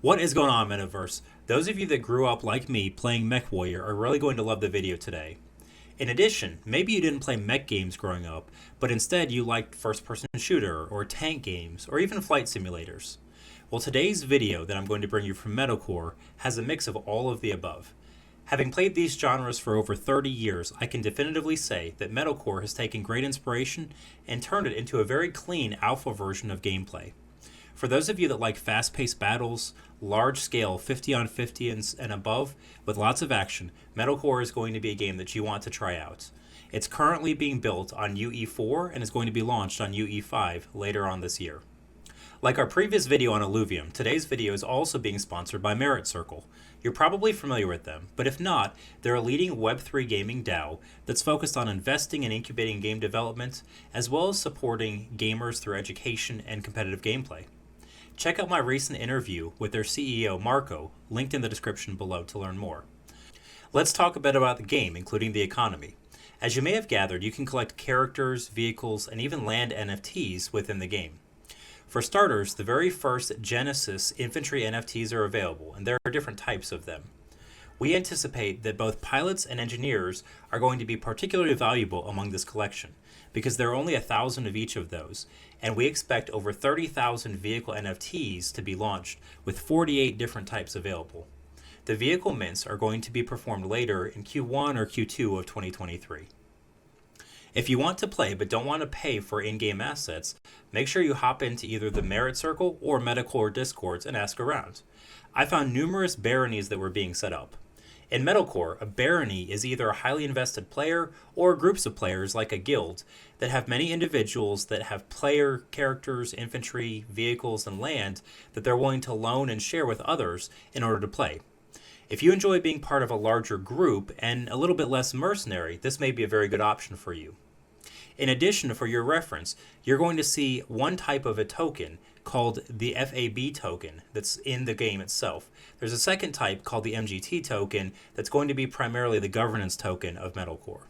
What is going on, Metaverse? Those of you that grew up like me playing Mech Warrior are really going to love the video today. In addition, maybe you didn't play mech games growing up, but instead you liked first person shooter, or tank games, or even flight simulators. Well, today's video that I'm going to bring you from MetalCore has a mix of all of the above. Having played these genres for over 30 years, I can definitively say that MetalCore has taken great inspiration and turned it into a very clean alpha version of gameplay. For those of you that like fast paced battles, large scale 50 on 50 and above, with lots of action, MetalCore is going to be a game that you want to try out. It's currently being built on UE4 and is going to be launched on UE5 later on this year. Like our previous video on Illuvium, today's video is also being sponsored by Merit Circle. You're probably familiar with them, but if not, they're a leading Web3 gaming DAO that's focused on investing and incubating game development, as well as supporting gamers through education and competitive gameplay. Check out my recent interview with their CEO, Marco, linked in the description below to learn more. Let's talk a bit about the game, including the economy. As you may have gathered, you can collect characters, vehicles, and even land NFTs within the game. For starters, the very first Genesis infantry NFTs are available, and there are different types of them. We anticipate that both pilots and engineers are going to be particularly valuable among this collection, because there are only 1,000 of each of those, and we expect over 30,000 vehicle NFTs to be launched, with 48 different types available. The vehicle mints are going to be performed later in Q1 or Q2 of 2023. If you want to play but don't want to pay for in-game assets, make sure you hop into either the Merit Circle or MetalCore Discords and ask around. I found numerous baronies that were being set up. In MetalCore, a barony is either a highly invested player or groups of players like a guild that have many individuals that have player characters, infantry, vehicles, and land that they're willing to loan and share with others in order to play. If you enjoy being part of a larger group and a little bit less mercenary, this may be a very good option for you. In addition, for your reference, you're going to see one type of a token called the FAB token that's in the game itself. There's a second type called the MGT token that's going to be primarily the governance token of MetalCore.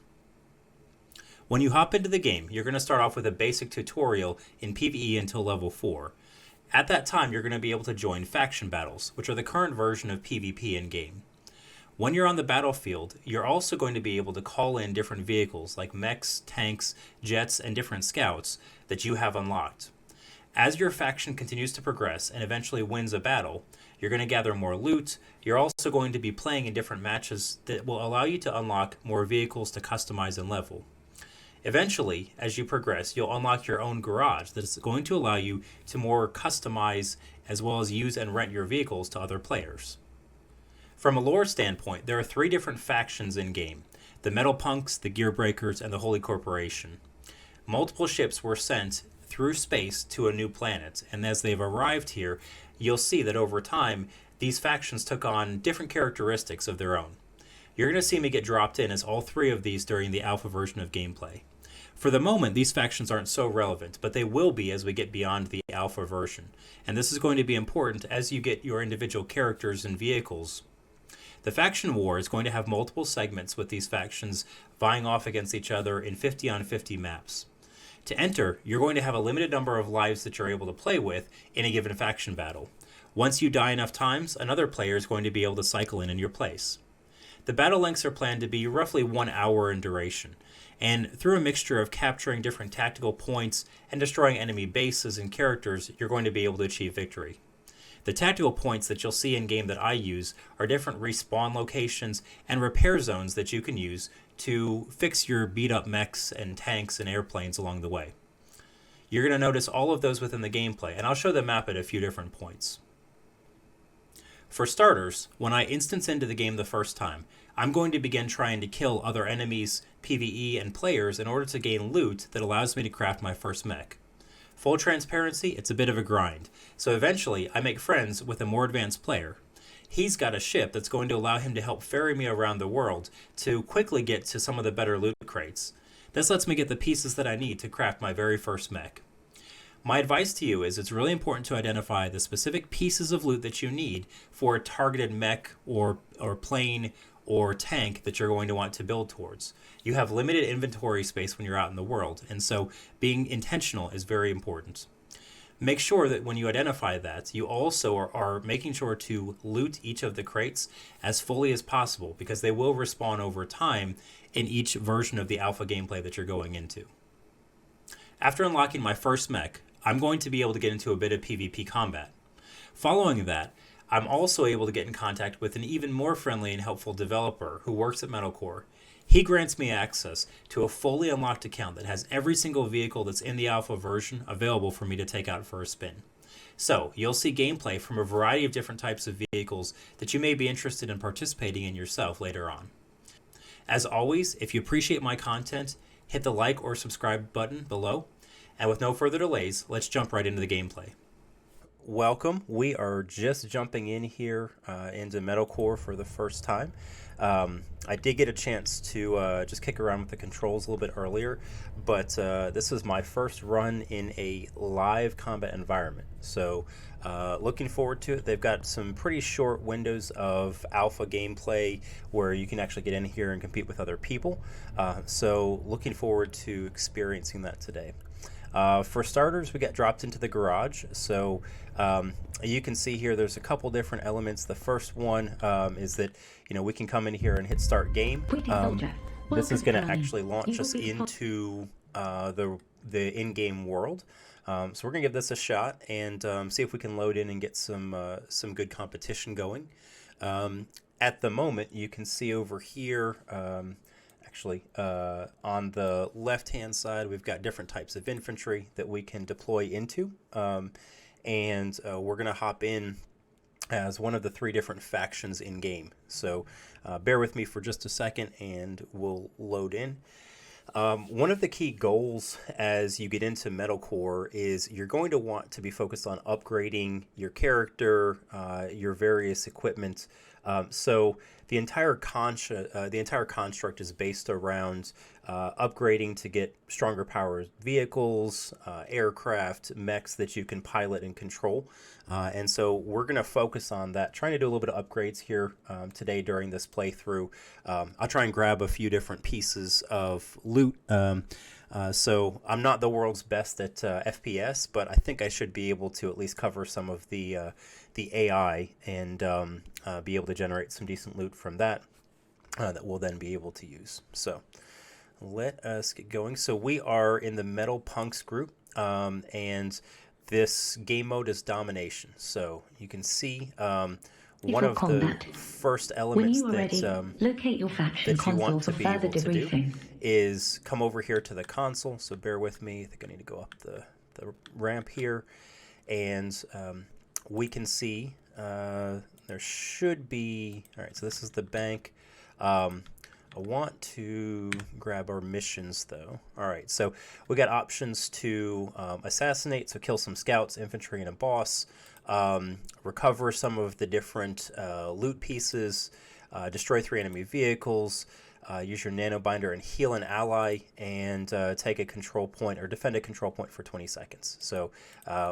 When you hop into the game, you're going to start off with a basic tutorial in PvE until level 4. At that time, you're going to be able to join faction battles, which are the current version of PvP in-game. When you're on the battlefield, you're also going to be able to call in different vehicles like mechs, tanks, jets, and different scouts that you have unlocked. As your faction continues to progress and eventually wins a battle, you're going to gather more loot. You're also going to be playing in different matches that will allow you to unlock more vehicles to customize and level. Eventually, as you progress, you'll unlock your own garage that is going to allow you to more customize as well as use and rent your vehicles to other players. From a lore standpoint, there are 3 different factions in-game: the Metal Punks, the Gear Breakers, and the Holy Corporation. Multiple ships were sent through space to a new planet, and as they've arrived here, you'll see that over time, these factions took on different characteristics of their own. You're going to see me get dropped in as all 3 of these during the alpha version of gameplay. For the moment, these factions aren't so relevant, but they will be as we get beyond the alpha version, and this is going to be important as you get your individual characters and vehicles. The faction war is going to have multiple segments with these factions vying off against each other in 50 on 50 maps. To enter, you're going to have a limited number of lives that you're able to play with in a given faction battle. Once you die enough times, another player is going to be able to cycle in your place. The battle lengths are planned to be roughly 1 hour in duration, and through a mixture of capturing different tactical points and destroying enemy bases and characters, you're going to be able to achieve victory. The tactical points that you'll see in-game that I use are different respawn locations and repair zones that you can use to fix your beat-up mechs and tanks and airplanes along the way. You're going to notice all of those within the gameplay, and I'll show the map at a few different points. For starters, when I instance into the game the first time, I'm going to begin trying to kill other enemies, PvE, and players in order to gain loot that allows me to craft my first mech. Full transparency, it's a bit of a grind, so eventually I make friends with a more advanced player. He's got a ship that's going to allow him to help ferry me around the world to quickly get to some of the better loot crates. This lets me get the pieces that I need to craft my very first mech. My advice to you is it's really important to identify the specific pieces of loot that you need for a targeted mech or plane or tank that you're going to want to build towards. You have limited inventory space when you're out in the world, and so being intentional is very important. Make sure that when you identify that, you also are making sure to loot each of the crates as fully as possible, because they will respawn over time in each version of the alpha gameplay that you're going into. After unlocking my first mech, I'm going to be able to get into a bit of PvP combat. Following that, I'm also able to get in contact with an even more friendly and helpful developer who works at MetalCore. He grants me access to a fully unlocked account that has every single vehicle that's in the alpha version available for me to take out for a spin. So, you'll see gameplay from a variety of different types of vehicles that you may be interested in participating in yourself later on. As always, if you appreciate my content, hit the like or subscribe button below. And with no further delays, let's jump right into the gameplay. Welcome. We are just jumping in here into MetalCore for the first time. I did get a chance to just kick around with the controls a little bit earlier, but this is my first run in a live combat environment. So looking forward to it. They've got some pretty short windows of alpha gameplay where you can actually get in here and compete with other people. So looking forward to experiencing that today. For starters, we got dropped into the garage. So you can see here there's a couple different elements. The first one is that we can come in here and hit start game. This is going to actually launch us into the in-game world. So we're going to give this a shot and see if we can load in and get some good competition going. At the moment, you can see over here, on the left-hand side, we've got different types of infantry that we can deploy into. And we're going to hop in as one of the 3 different factions in-game. So bear with me for just a second and we'll load in. One of the key goals as you get into MetalCore is you're going to want to be focused on upgrading your character, your various equipment. So the entire construct is based around upgrading to get stronger powered vehicles, aircraft, mechs that you can pilot and control. And so we're going to focus on that, trying to do a little bit of upgrades here today during this playthrough. I'll try and grab a few different pieces of loot. So I'm not the world's best at FPS, but I think I should be able to at least cover some of the AI and be able to generate some decent loot from that that we'll then be able to use. So let us get going. So we are in the Metal Punks group, and this game mode is domination. So you can see one of the first elements locate your faction that you want to for be further able to debriefing. do is come over here to the console. So bear with me. I think I need to go up the ramp here, and we can see there should be. All right, so this is the bank. I want to grab our missions though. All right, so we got options to assassinate, so kill some scouts, infantry, and a boss. Recover some of the different loot pieces, destroy 3 enemy vehicles, use your nanobinder and heal an ally, and take a control point or defend a control point for 20 seconds. So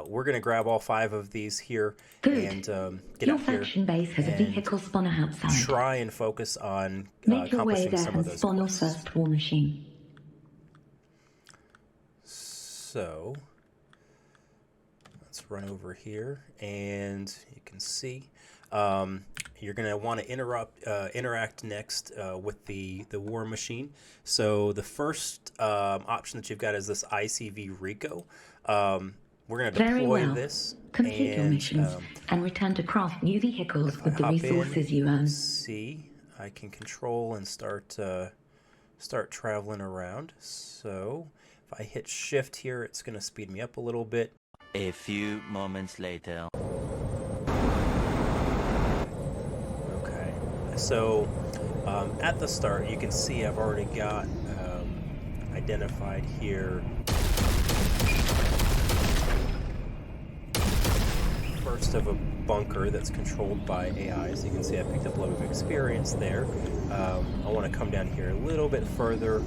we're going to grab all 5 of these here. Good. And get your out here faction base has a vehicle spawner outside. Try and focus on Make your way accomplishing there some of and those spawn your quests. first war machine. So let's run over here, and you can see you're going to want to interact next with the war machine. So the first option that you've got is this ICV Rico. We're going to deploy this. Complete your missions and return to craft new vehicles with the resources you earn. See, I can control and start traveling around. So if I hit shift here, it's going to speed me up a little bit. A few moments later. Okay, so at the start, you can see I've already got identified here first of a bunker that's controlled by AI. So you can see I picked up a lot of experience there. I want to come down here a little bit further.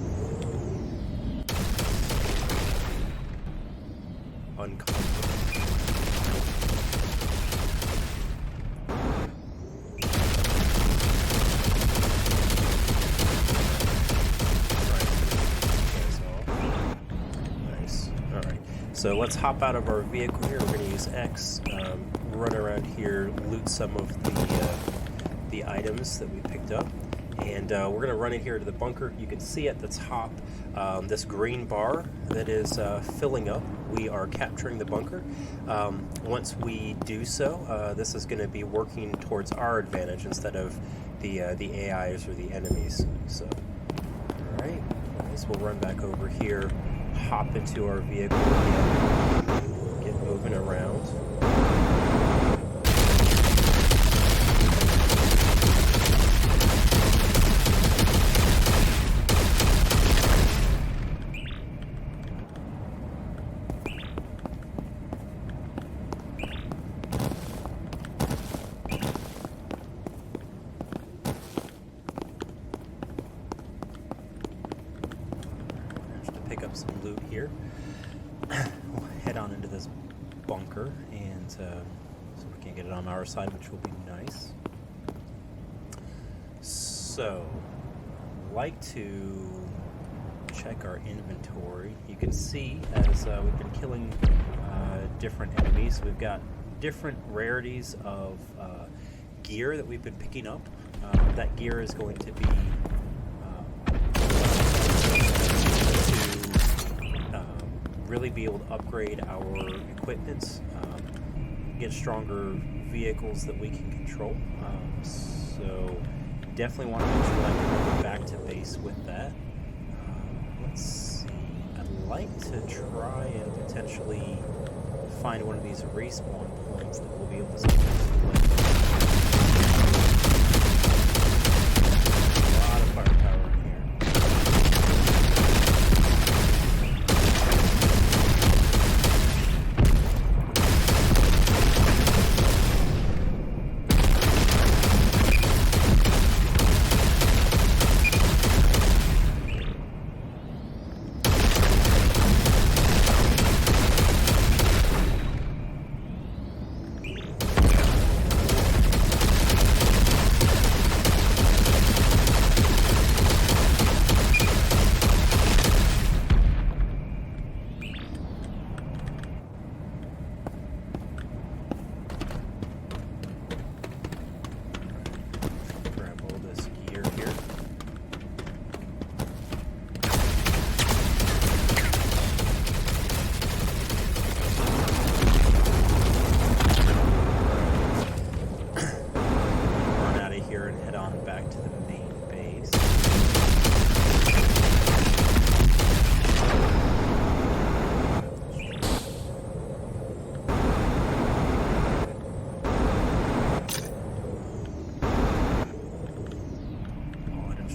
So let's hop out of our vehicle here. We're going to use X, run around here, loot some of the items that we picked up. And we're going to run in here to the bunker. You can see at the top this green bar that is filling up. We are capturing the bunker. Once we do so, this is going to be working towards our advantage instead of the AIs or the enemies. So, all right, nice. We'll run back over here, hop into our vehicle again, get moving around. Pick up some loot here. We'll head on into this bunker, and so we can get it on our side, which will be nice. So, I'd like to check our inventory. You can see as we've been killing different enemies, we've got different rarities of gear that we've been picking up. That gear is going to be really be able to upgrade our equipment, get stronger vehicles that we can control. So definitely want to make sure I can go back to base with that. Let's see. I'd like to try and potentially find one of these respawn points that we'll be able to select. A lot of firepower in here.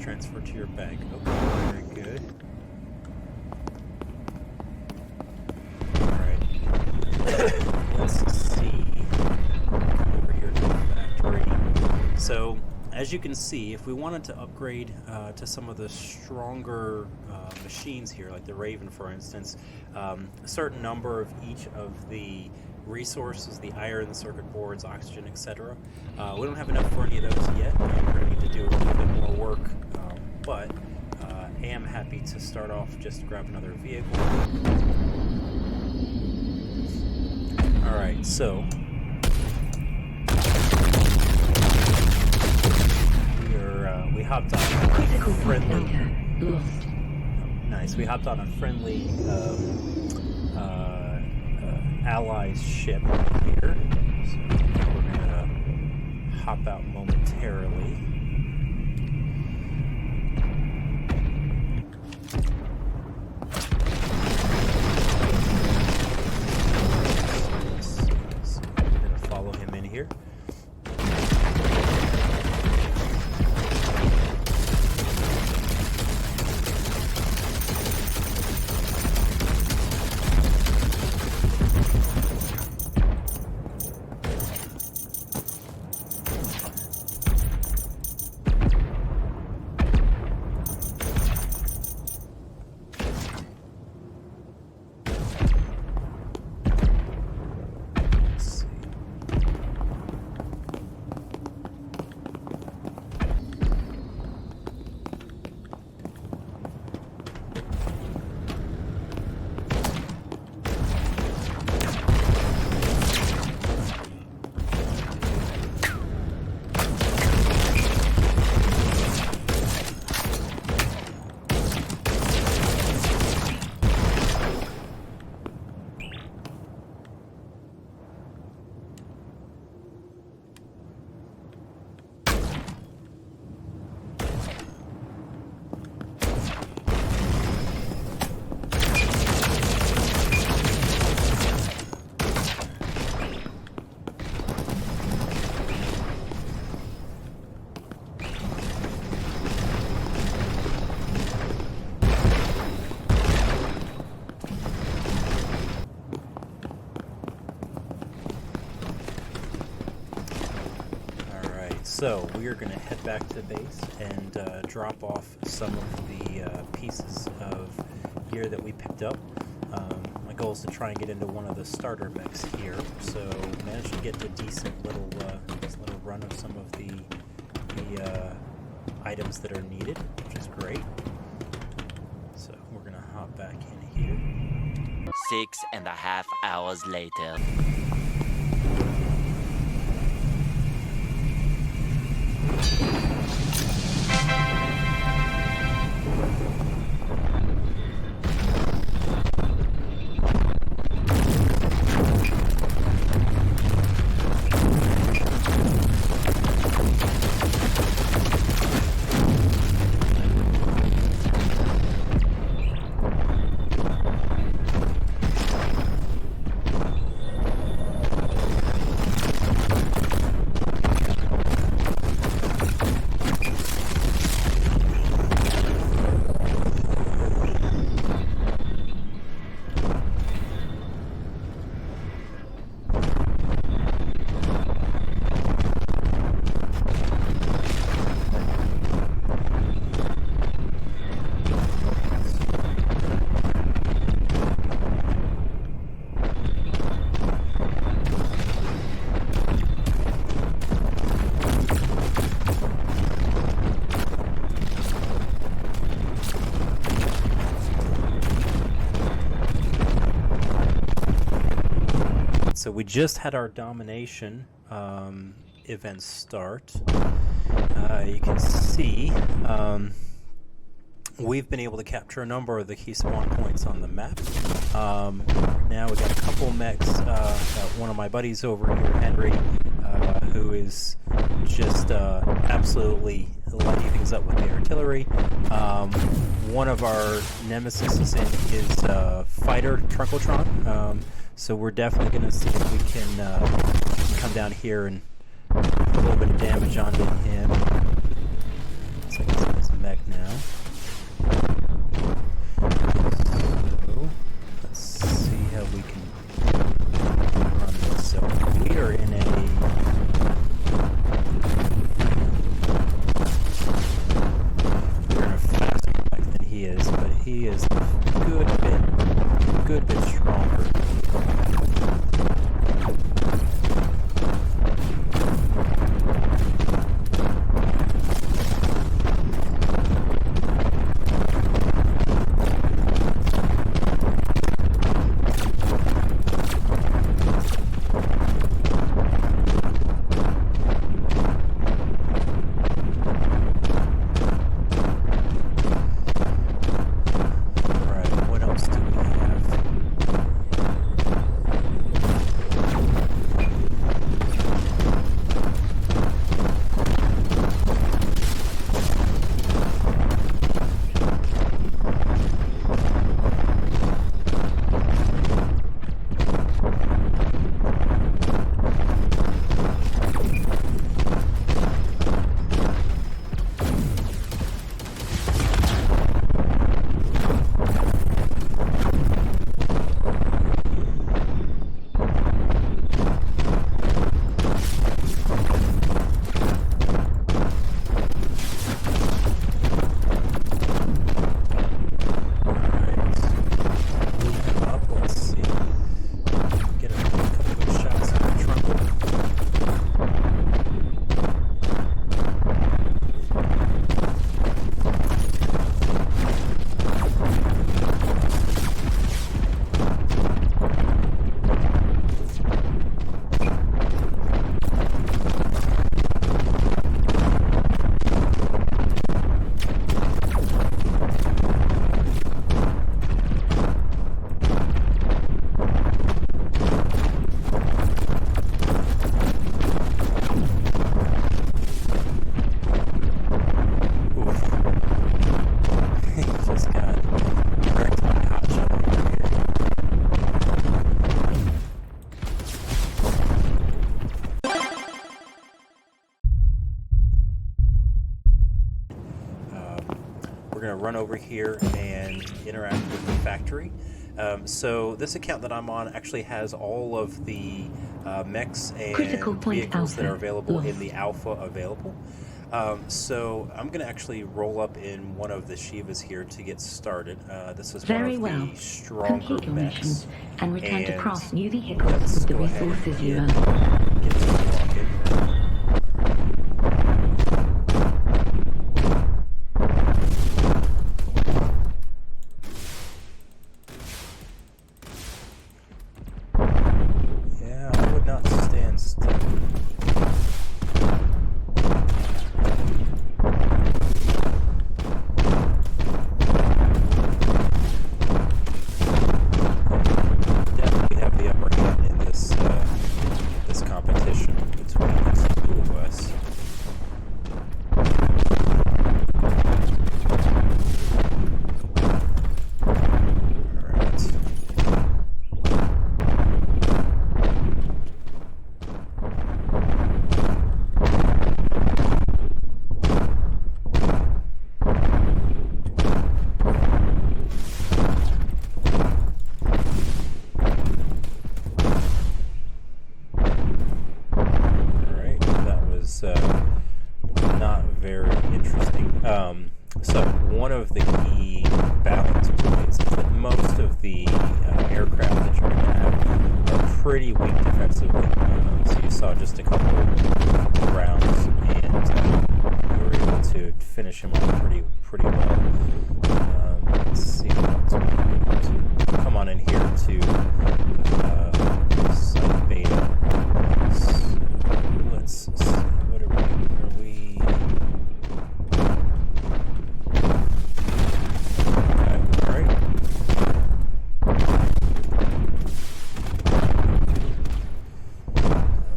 Transfer to your bag. Okay, very good. Alright. Let's see. Over here to the factory. So, as you can see, if we wanted to upgrade to some of the stronger machines here, like the Raven for instance, a certain number of each of the resources, the iron, the circuit boards, oxygen, etc. We don't have enough for any of those yet. We're going to need to do a little bit more work, but I am happy to start off just to grab another vehicle. Alright, so we hopped on a friendly... Lost. Nice, we hopped on a friendly allies ship here, so we're gonna hop out momentarily. So we're gonna follow him in here. So we are going to head back to base and drop off some of the pieces of gear that we picked up. My goal is to try and get into one of the starter mechs here, so managed to get a decent little run of some of the items that are needed, which is great. So we're going to hop back in here. 6.5 hours later. So we just had our domination event start. You can see we've been able to capture a number of the key spawn points on the map. Now we got a couple mechs. One of my buddies over here, Henry, who is just absolutely lighting things up with the artillery. One of our nemesis is in his fighter, Trunkletron. So we're definitely going to see if we can come down here and put a little bit of damage onto him. Looks like he's in his mech now. So let's see how we can run this. So we are in a faster mech than he is, but he is a good bit stronger. We're going to run over here and interact with the factory. So this account that I'm on actually has all of the mechs and Critical point vehicles that alpha are available in lost. the alpha available. So I'm going to actually roll up in one of the Shivas here to get started. This is Very one of well. the stronger Complete your mechs. missions and return to And craft new vehicles let's with the go ahead resources you and earn. get to walking. Yeah, I would not stand still. Definitely have the upper hand in this this competition between the two of us. Alright, that was not very interesting. So, one of the key balance points is that most of the aircraft that you're going to have are pretty weak defensively. So you saw just a couple rounds, and you were able to finish him off pretty well. Let's see what else we can do. Come on in here to site beta. Let's see, what are we? Okay, alright.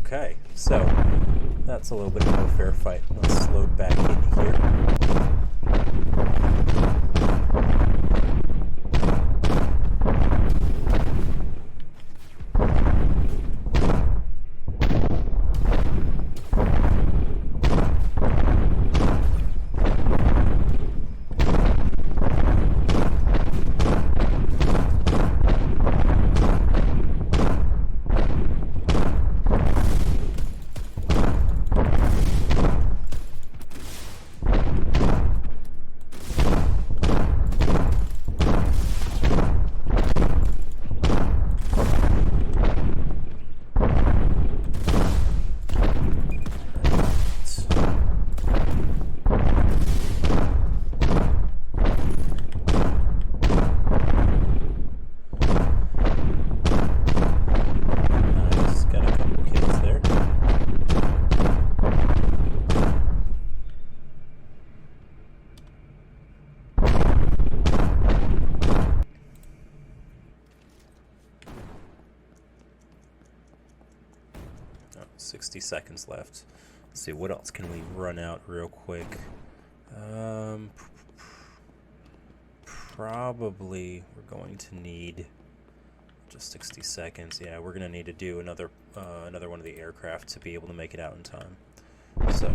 Okay, so that's a little bit of a fair fight. Let's load back in here. Nice, got a couple kills there. Oh, 60 seconds left. Let's see, what else can we run out real quick? Probably we're going to need just 60 seconds. Yeah, we're going to need to do another one of the aircraft to be able to make it out in time. So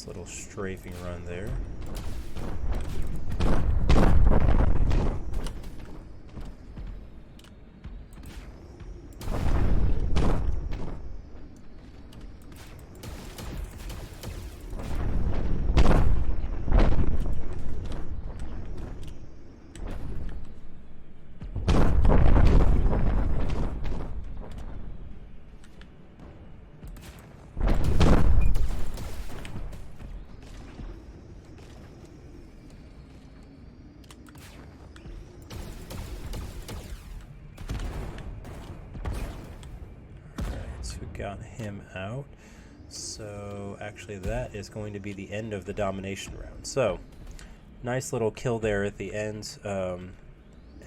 little strafing run there. Got him out. So actually that is going to be the end of the domination round. So nice little kill there at the end.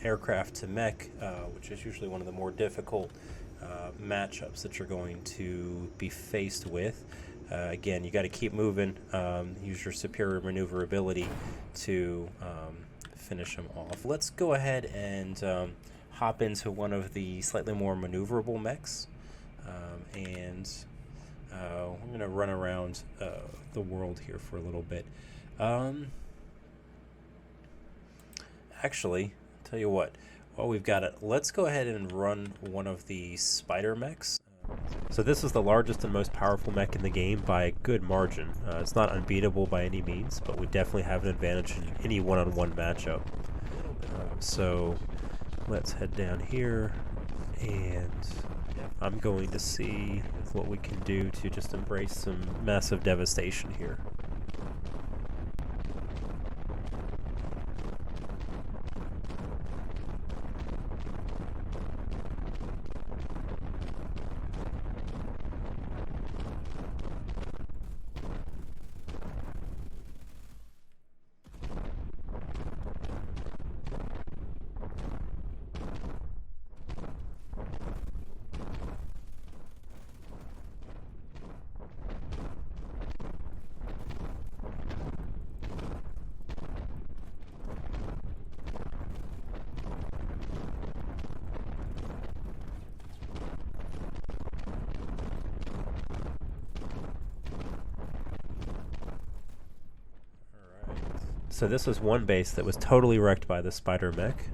Aircraft to mech, which is usually one of the more difficult matchups that you're going to be faced with. Again, you got to keep moving. Use your superior maneuverability to finish them off. Let's go ahead and hop into one of the slightly more maneuverable mechs, and we're going to run around the world here for a little bit. Actually, tell you what, while we've got it, let's go ahead and run one of the spider mechs. So this is the largest and most powerful mech in the game by a good margin. It's not unbeatable by any means, but we definitely have an advantage in any one-on-one matchup. So let's head down here, and I'm going to see what we can do to just embrace some massive devastation here. So this was one base that was totally wrecked by the spider mech.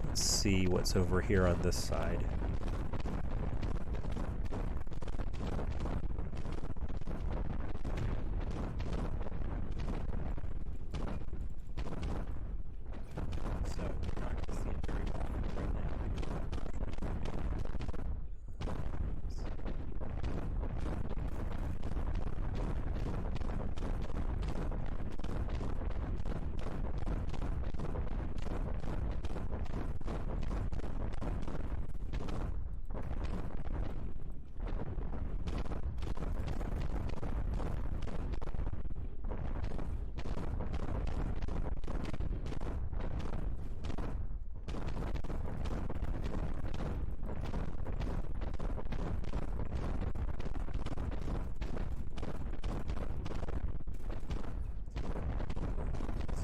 Let's see what's over here on this side. So we're not going to see it very often right now.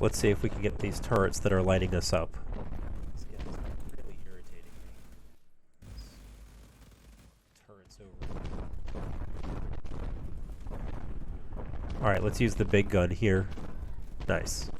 Let's see if we can get these turrets that are lighting us up. This guy's really irritating me. Turrets over. Alright, let's use the big gun here. Nice.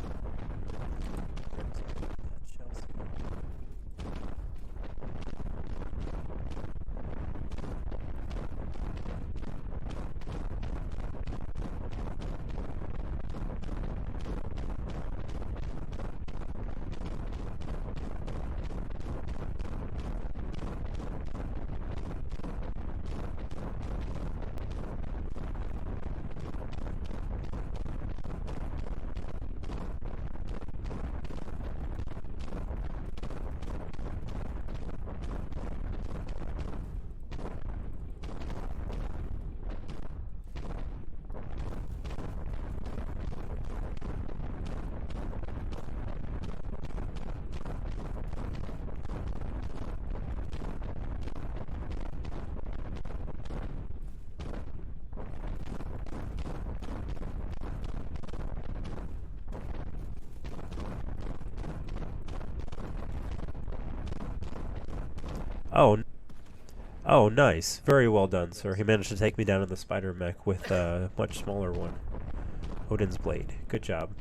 Oh, nice. Very well done, sir. He managed to take me down in the spider mech with a much smaller one. Odin's Blade. Good job.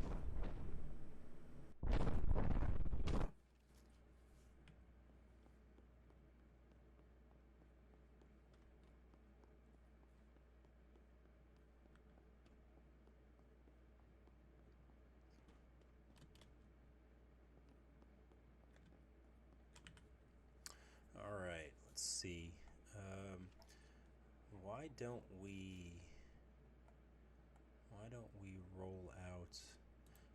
Alright, let's see. Why don't we roll out,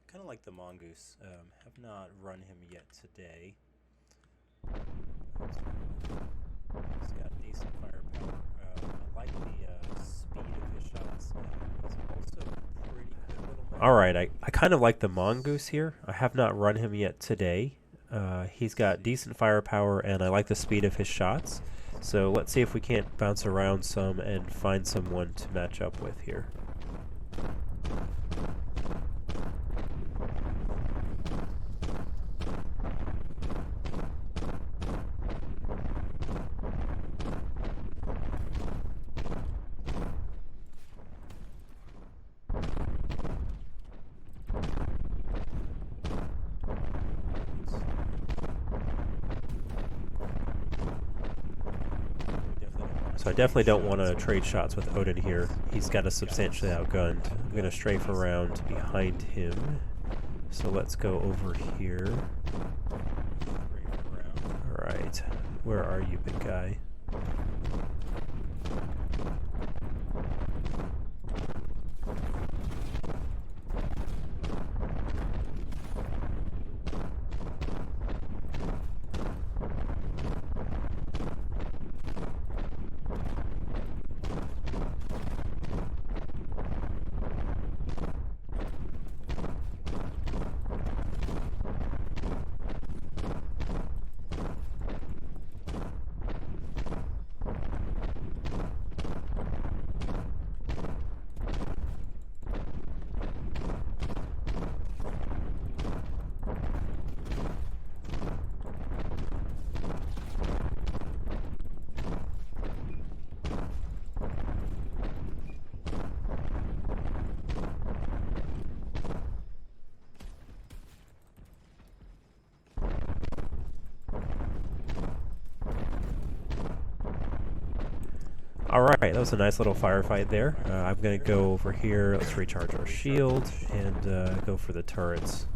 kind of like the Mongoose, have not run him yet today. He's got decent firepower. I like the speed of his shots. He's also pretty good little mech. Alright, I kind of like the Mongoose here. I have not run him yet today. He's got decent firepower, and I like the speed of his shots. So let's see if we can't bounce around some and find someone to match up with here. So I definitely don't want to trade shots with Odin here. He's got us substantially outgunned. I'm going to strafe around behind him. So let's go over here. Alright. Where are you, big guy? Alright, that was a nice little firefight there. I'm going to go over here, let's recharge our shield, and go for the turrets.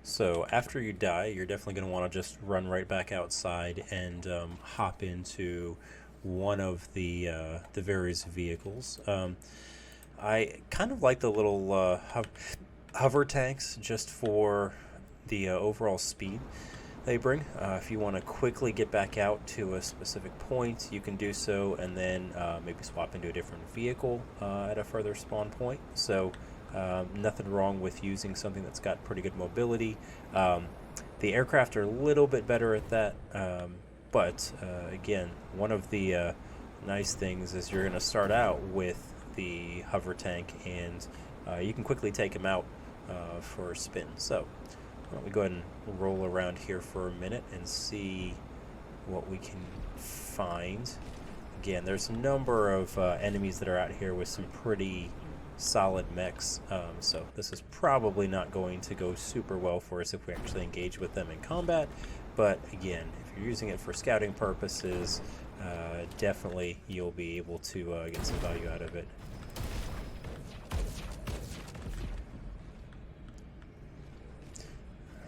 So after you die, you're definitely going to want to just run right back outside and hop into one of the various vehicles. I kind of like the little hover tanks just for the overall speed they bring. If you want to quickly get back out to a specific point, you can do so, and then maybe swap into a different vehicle at a further spawn point. So nothing wrong with using something that's got pretty good mobility. The aircraft are a little bit better at that, but again, one of the nice things is you're going to start out with the hover tank, and you can quickly take him out for a spin. So why don't we go ahead and roll around here for a minute and see what we can find. Again, there's a number of enemies that are out here with some pretty solid mechs, so this is probably not going to go super well for us if we actually engage with them in combat, but again, if you're using it for scouting purposes, definitely you'll be able to get some value out of it.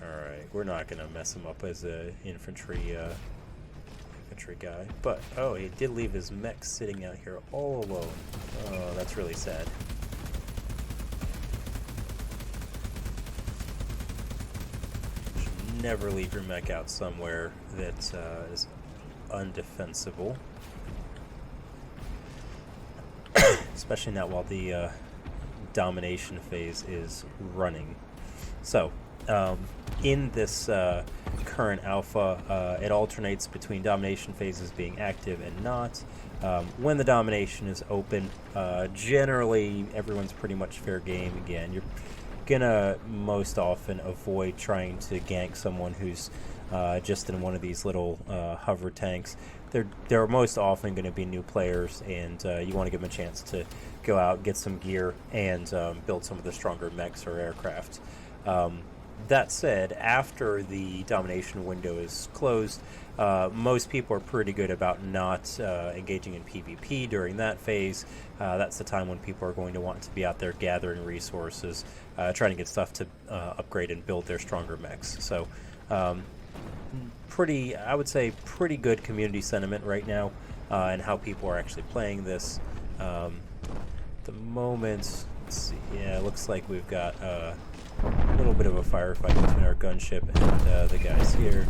Alright, we're not going to mess him up as an infantry guy, but oh, he did leave his mech sitting out here all alone. Oh, that's really sad. Never leave your mech out somewhere that is undefensible, especially not while the domination phase is running. So in this current alpha, it alternates between domination phases being active and not. When the domination is open, generally everyone's pretty much fair game. Again, you're gonna most often avoid trying to gank someone who's just in one of these little hover tanks. They're most often going to be new players, and you want to give them a chance to go out, get some gear, and build some of the stronger mechs or aircraft. That said, after the domination window is closed, most people are pretty good about not engaging in PvP during that phase. That's the time when people are going to want to be out there gathering resources, trying to get stuff to upgrade and build their stronger mechs. So, I would say, pretty good community sentiment right now, and how people are actually playing this. At the moment, let's see, yeah, it looks like we've got a little bit of a firefight between our gunship and the guys here.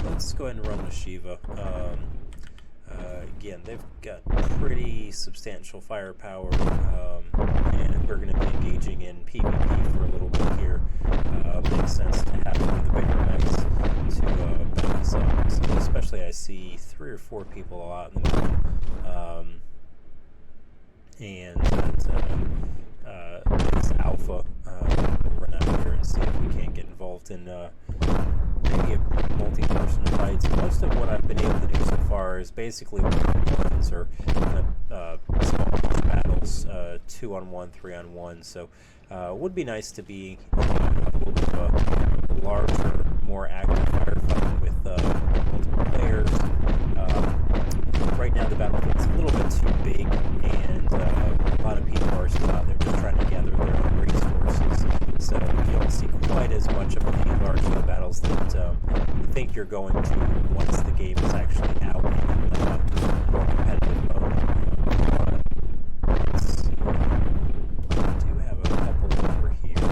Let's go ahead and run with Shiva. Again, they've got pretty substantial firepower, and we're going to be engaging in PvP for a little bit here. Makes sense to have one of the bigger mechs to back us up. So especially I see 3 or 4 people out in the middle. And this alpha, we'll run out here and see if we can't get involved in maybe multi-person fights. Most of what I've been able to do so far is basically one-on-ones or small battles, 2-on-1, 3-on-1. So it would be nice to be a little bit of a larger, more active firefight with multiple players. Right now the battlefield's a little bit too big, and a lot of people are still out there just trying to gather their own resources. So you don't see quite as much of the large-scale battles that I think you're going to once the game is actually out in more competitive mode. Let's see. I do have a couple over here.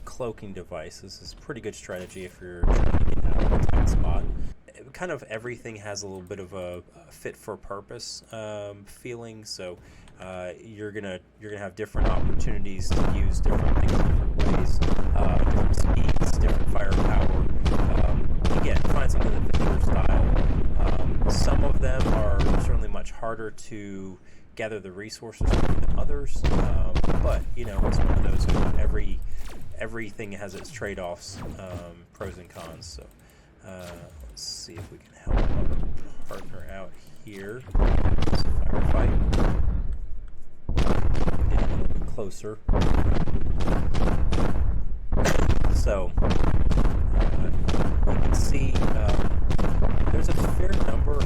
Cloaking devices is a pretty good strategy if you're trying to get out of a tight spot. Kind of everything has a little bit of a fit for purpose feeling, so you're gonna have different opportunities to use different things in different ways, different speeds, different firepower. Again, find something that fits your style. Some of them are certainly much harder to gather the resources than others, but you know, it's one of those where everything has its trade-offs, pros and cons. So let's see if we can help our partner out here. It's a firefight. Getting a little bit closer. So you can see there's a fair number of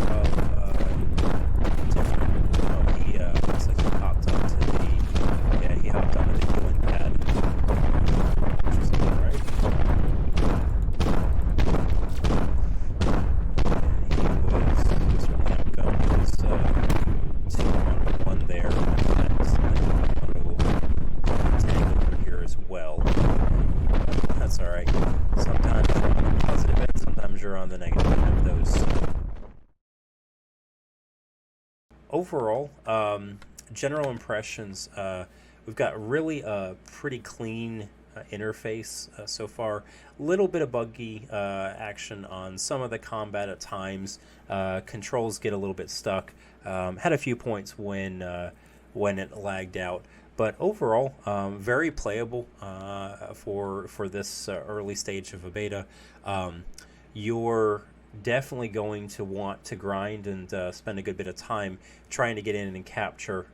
different. He looks like he hopped onto the healing pad. Overall, general impressions, we've got really a pretty clean interface so far. A little bit of buggy action on some of the combat at times. Controls get a little bit stuck. Had a few points when it lagged out. But overall, very playable for this early stage of a beta. Your definitely going to want to grind and spend a good bit of time trying to get in and capture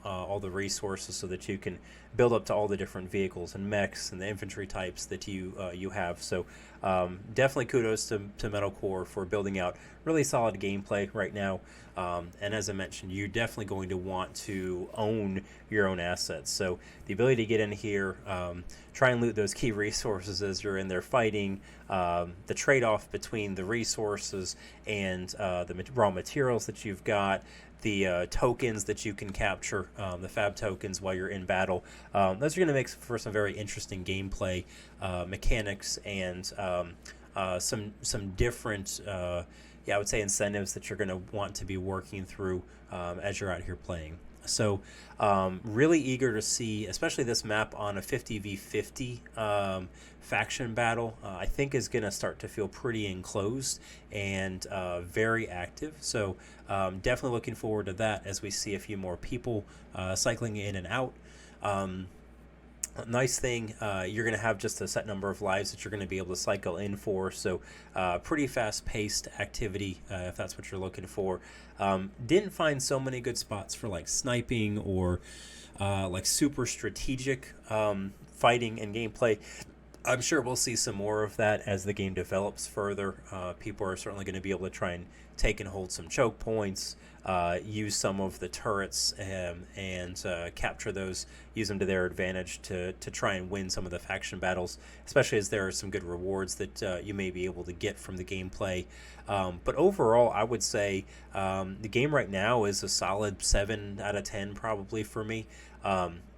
all the resources so that you can build up to all the different vehicles and mechs and the infantry types that you have. So definitely kudos to MetalCore for building out really solid gameplay right now. And as I mentioned, you're definitely going to want to own your own assets. So the ability to get in here, try and loot those key resources as you're in there fighting, the trade-off between the resources and the raw materials that you've got, the tokens that you can capture, the fab tokens while you're in battle. Those are going to make for some very interesting gameplay mechanics and some different, I would say incentives that you're going to want to be working through as you're out here playing. So really eager to see, especially this map on a 50v50 faction battle, I think is going to start to feel pretty enclosed and very active. So definitely looking forward to that as we see a few more people cycling in and out. Nice thing, you're going to have just a set number of lives that you're going to be able to cycle in for, so pretty fast-paced activity if that's what you're looking for. Didn't find so many good spots for like sniping or like super strategic fighting and gameplay. I'm sure we'll see some more of that as the game develops further. People are certainly going to be able to try and take and hold some choke points, use some of the turrets and capture those, use them to their advantage to try and win some of the faction battles, especially as there are some good rewards that you may be able to get from the gameplay. But overall, I would say the game right now is a solid 7 out of 10 probably for me.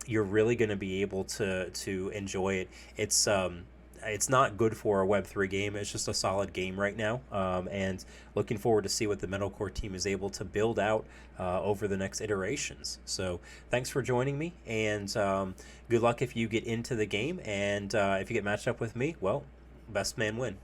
You're really going to be able to enjoy it. It's not good for a Web3 game. It's just a solid game right now, and looking forward to see what the MetalCore team is able to build out over the next iterations. So thanks for joining me, and good luck if you get into the game, and if you get matched up with me, well, best man win.